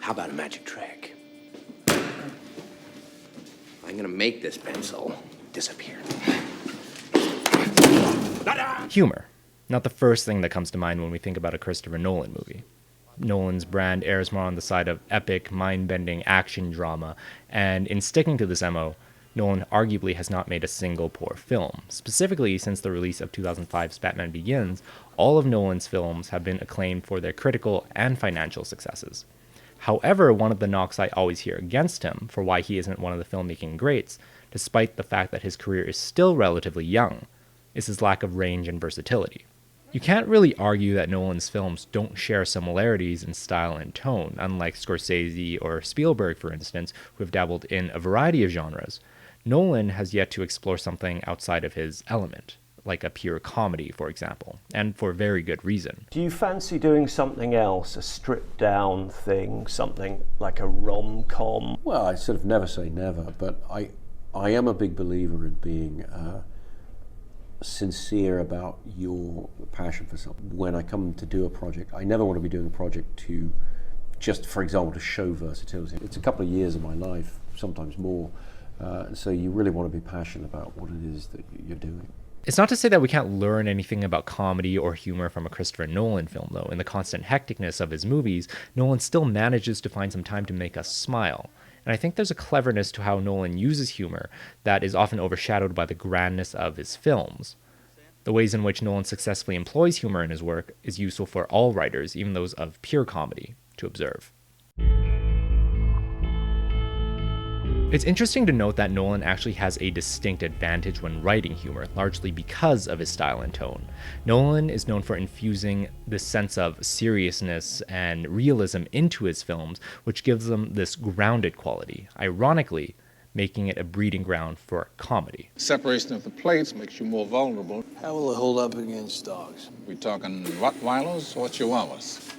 How about a magic trick? I'm gonna make this pencil disappear. Humor. Not the first thing that comes to mind when we think about a Christopher Nolan movie. Nolan's brand errs more on the side of epic, mind-bending action drama, and in sticking to this MO, Nolan arguably has not made a single poor film. Specifically, since the release of 2005's Batman Begins, all of Nolan's films have been acclaimed for their critical and financial successes. However, one of the knocks I always hear against him for why he isn't one of the filmmaking greats, despite the fact that his career is still relatively young, is his lack of range and versatility. You can't really argue that Nolan's films don't share similarities in style and tone, unlike Scorsese or Spielberg, for instance, who have dabbled in a variety of genres. Nolan has yet to explore something outside of his element, like a pure comedy, for example, and for very good reason. Do you fancy doing something else, a stripped-down thing, something like a rom-com? Well, I sort of never say never, but I am a big believer in being sincere about your passion for something. When I come to do a project, I never want to be doing a project to just, for example, to show versatility. It's a couple of years of my life, sometimes more, so you really want to be passionate about what it is that you're doing. It's not to say that we can't learn anything about comedy or humor from a Christopher Nolan film, though. In the constant hecticness of his movies, Nolan still manages to find some time to make us smile. And I think there's a cleverness to how Nolan uses humor that is often overshadowed by the grandness of his films. The ways in which Nolan successfully employs humor in his work is useful for all writers, even those of pure comedy, to observe. It's interesting to note that Nolan actually has a distinct advantage when writing humor, largely because of his style and tone. Nolan is known for infusing this sense of seriousness and realism into his films, which gives them this grounded quality, ironically, making it a breeding ground for comedy. Separation of the plates makes you more vulnerable. How will it hold up against dogs? We talking Rottweilers or Chihuahuas?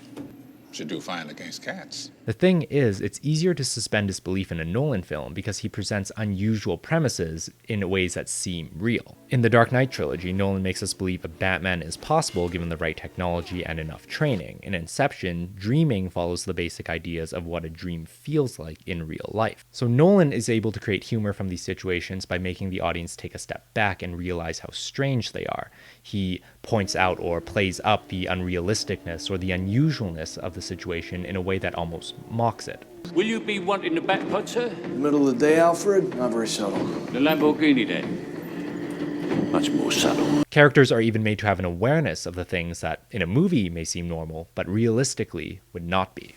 Should do fine against cats. The thing is, it's easier to suspend disbelief in a Nolan film because he presents unusual premises in ways that seem real. In the Dark Knight trilogy, Nolan makes us believe a Batman is possible given the right technology and enough training. In Inception, dreaming follows the basic ideas of what a dream feels like in real life. So Nolan is able to create humor from these situations by making the audience take a step back and realize how strange they are. He points out or plays up the unrealisticness or the unusualness of the situation in a way that almost mocks it. Will you be wanting the back putt, sir? Middle of the day, Alfred? Not very subtle. The Lamborghini, then? Much more subtle. Characters are even made to have an awareness of the things that in a movie may seem normal, but realistically would not be.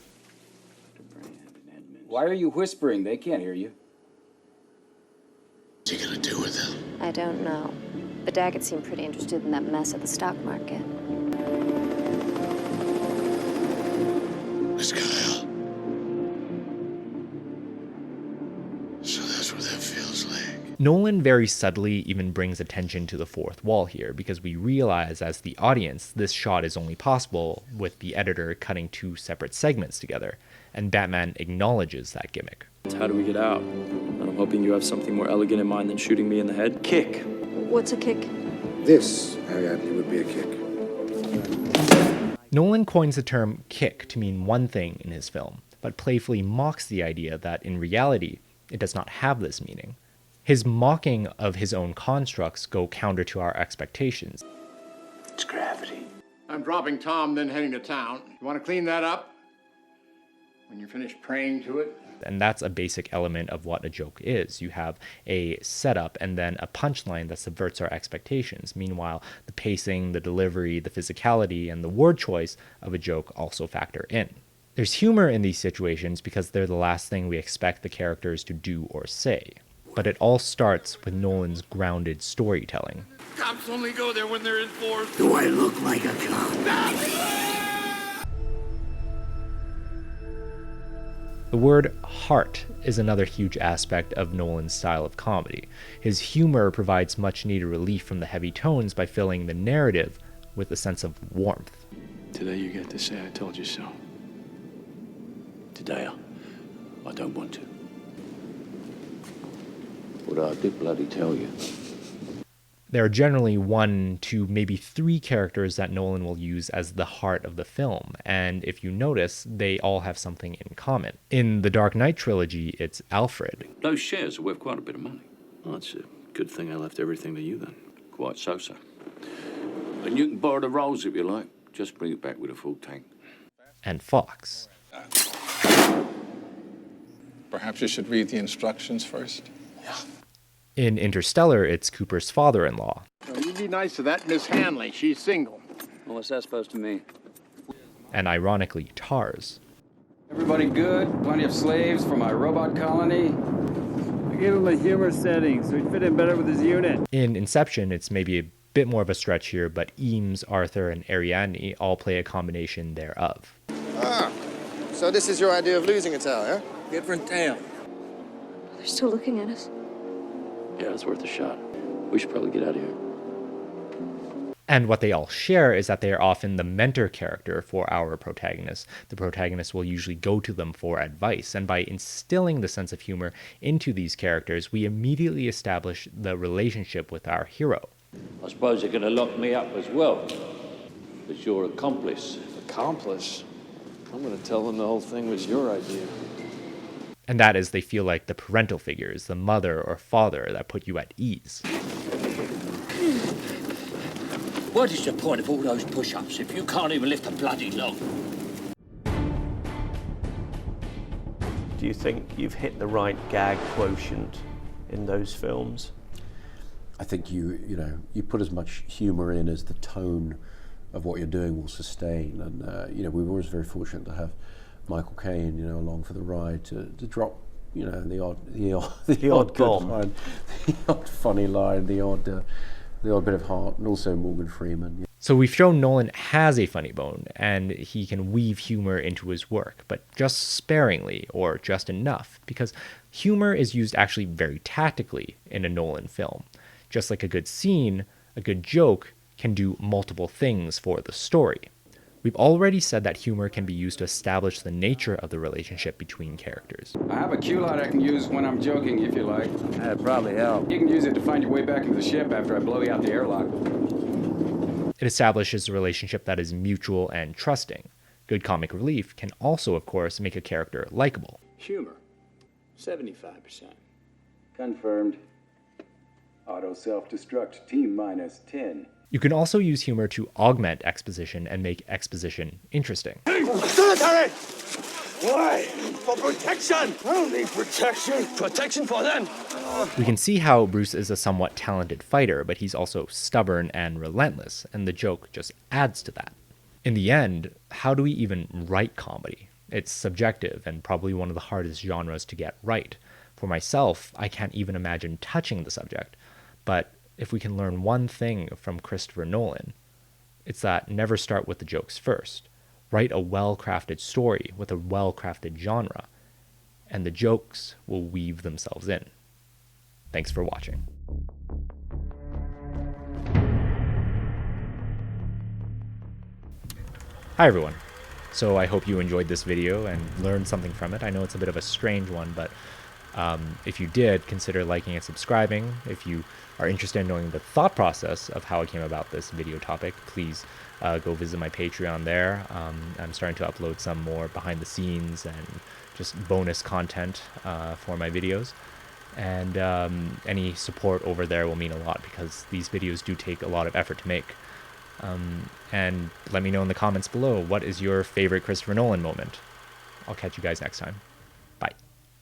Why are you whispering? They can't hear you. What's he gonna do with them? I don't know. But Daggett seemed pretty interested in that mess at the stock market. Miss Kyle. So that's what that feels like. Nolan very subtly even brings attention to the fourth wall here, because we realize as the audience this shot is only possible with the editor cutting two separate segments together, and Batman acknowledges that gimmick. How do we get out? And I'm hoping you have something more elegant in mind than shooting me in the head. Kick. What's a kick? This, Ariadne, would be a kick. Nolan coins the term kick to mean one thing in his film, but playfully mocks the idea that in reality, it does not have this meaning. His mocking of his own constructs go counter to our expectations. It's gravity. I'm dropping Tom, then heading to town. You want to clean that up? When you're finished praying to it? And that's a basic element of what a joke is. You have a setup and then a punchline that subverts our expectations. Meanwhile, the pacing, the delivery, the physicality, and the word choice of a joke also factor in. There's humor in these situations because they're the last thing we expect the characters to do or say. But it all starts with Nolan's grounded storytelling. Cops only go there when they're in force. Do I look like a cop? The word heart is another huge aspect of Nolan's style of comedy. His humor provides much needed relief from the heavy tones by filling the narrative with a sense of warmth. Today you get to say I told you so. Today I don't want to. But I did bloody tell you. There are generally 1, 2, maybe 3 characters that Nolan will use as the heart of the film, and if you notice, they all have something in common. In the Dark Knight trilogy, it's Alfred. Those shares are worth quite a bit of money. Well, it's a good thing I left everything to you then. Quite so, sir. And you can borrow the rolls if you like. Just bring it back with a full tank. And Fox. Perhaps you should read the instructions first. In Interstellar, it's Cooper's father-in-law. Now, you be nice to that Miss Hanley. She's single. Well, what's that supposed to mean? And ironically, Tars. Everybody good? Plenty of slaves for my robot colony? I gave him a humor setting so he'd fit in better with his unit. In Inception, it's maybe a bit more of a stretch here, but Eames, Arthur, and Ariadne all play a combination thereof. Ah, so this is your idea of losing a tale, yeah? Different tale. They're still looking at us. Yeah, it's worth a shot. We should probably get out of here. And what they all share is that they are often the mentor character for our protagonists. The protagonist will usually go to them for advice, and by instilling the sense of humor into these characters, we immediately establish the relationship with our hero. I suppose you're going to lock me up as well. As your accomplice. Accomplice? I'm gonna tell them the whole thing was your idea. And that is, they feel like the parental figures, the mother or father that put you at ease. What is the point of all those push-ups if you can't even lift a bloody log? Do you think you've hit the right gag quotient in those films? I think you put as much humour in as the tone of what you're doing will sustain. And we were always very fortunate to have Michael Caine, along for the ride to drop, the odd good bomb. line, the odd funny line, the odd bit of heart, and also Morgan Freeman. So we've shown Nolan has a funny bone, and he can weave humor into his work, but just sparingly, or just enough, because humor is used actually very tactically in a Nolan film. Just like a good scene, a good joke can do multiple things for the story. We've already said that humor can be used to establish the nature of the relationship between characters. I have a cue light I can use when I'm joking, if you like. That'd probably help. You can use it to find your way back into the ship after I blow you out the airlock. It establishes a relationship that is mutual and trusting. Good comic relief can also, of course, make a character likable. Humor. 75%. Confirmed. Auto self-destruct, T-10. You can also use humor to augment exposition and make exposition interesting. Military! Why? For protection! I don't need protection. Protection for them! We can see how Bruce is a somewhat talented fighter, but he's also stubborn and relentless, and the joke just adds to that. In the end, how do we even write comedy? It's subjective and probably one of the hardest genres to get right. For myself, I can't even imagine touching the subject, but if we can learn one thing from Christopher Nolan, it's that never start with the jokes first. Write a well-crafted story with a well-crafted genre, and the jokes will weave themselves in. Thanks for watching. Hi everyone. So I hope you enjoyed this video and learned something from it. I know it's a bit of a strange one, but if you did, consider liking and subscribing. If you are interested in knowing the thought process of how I came about this video topic, please go visit my Patreon there. I'm starting to upload some more behind the scenes and just bonus content for my videos. And any support over there will mean a lot because these videos do take a lot of effort to make. And let me know in the comments below, what is your favorite Christopher Nolan moment? I'll catch you guys next time.